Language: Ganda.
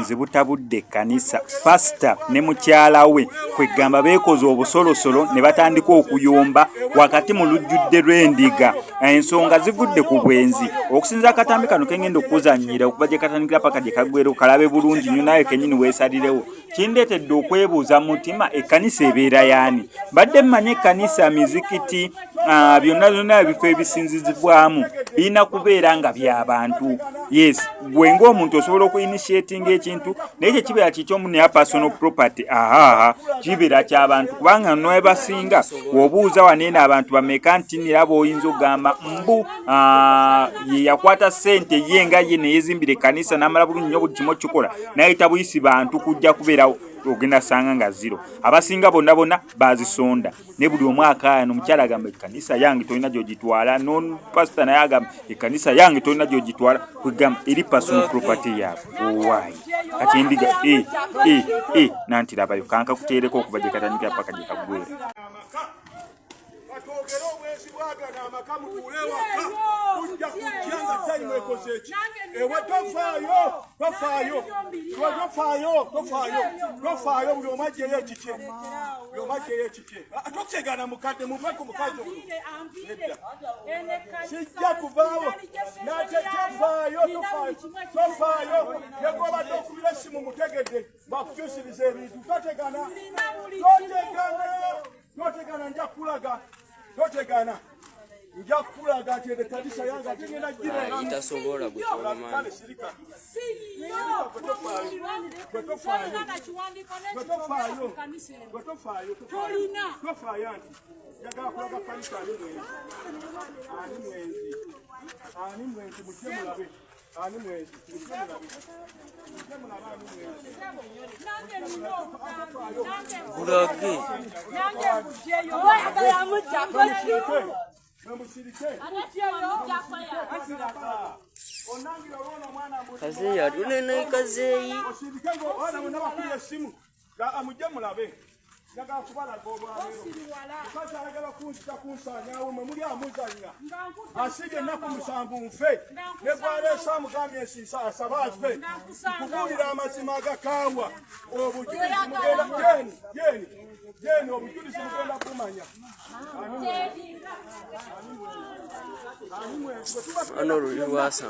obulenzi butabudde ekkanisa. Pasita ne mukyala we kwegamba beekoze obusolosolo ne batandika okuyomba wakati mu lujjudde lw'endiga. Ensonga zivudde ku bwenzi. Okusinza akatambi kano kengenda okuzannyira okuva gye katandikira paka gye kaggweera kalabe bulungi nnyo naye kennyini weesalirewo. Kindeetedde okwebuuza mu mutima ekkanisa ebeera y'ani? Badde mmanyi ekkanisa, mizikiti, byonna byonna ebifo ebisinzizibwamu birina kubeera nga by'abantu. Yes, gwe ng'omuntu osobola okuinitiatinga ekintu naye kye kibeera kiky'omu ne personal property, kibeera ky'abantu kubanga nwe basinga w'obuuza waneeno abantu bameka nti niraba oyinza okugamba mbu ye yakwata ssente ye nga ye ne yeezimbira ekkanisa n'amala bulungi nnyo buli kimu okikola n'ayita buyisi bantu kujja kubeerawo ogenda sanga nga zero. Abasinga bonna bonna bazisonda ne buli omu akaaya n'omukyala agamba ekkanisa yange tolina gy'ogitwala, n'opasita naye agamba ekkanisa yange tolina gy'ogitwala, kwegamba eri personal property yaabwe. Owaayi kati endiga nanti labayo kanka kuteereko okuva gye katandikira paka gye kaggweera. Totegana nja kulaga ati ekkanisa yange ategena gira itasobola gutola mani kaze ya tunene kaze yi asige naku musanvu nfe ne gwalesa mugambye ensisa asabafe kubuulira amazima agakaawa obujulizi mugenda jeni obujulizi mugenda kumanya ano luli lwasa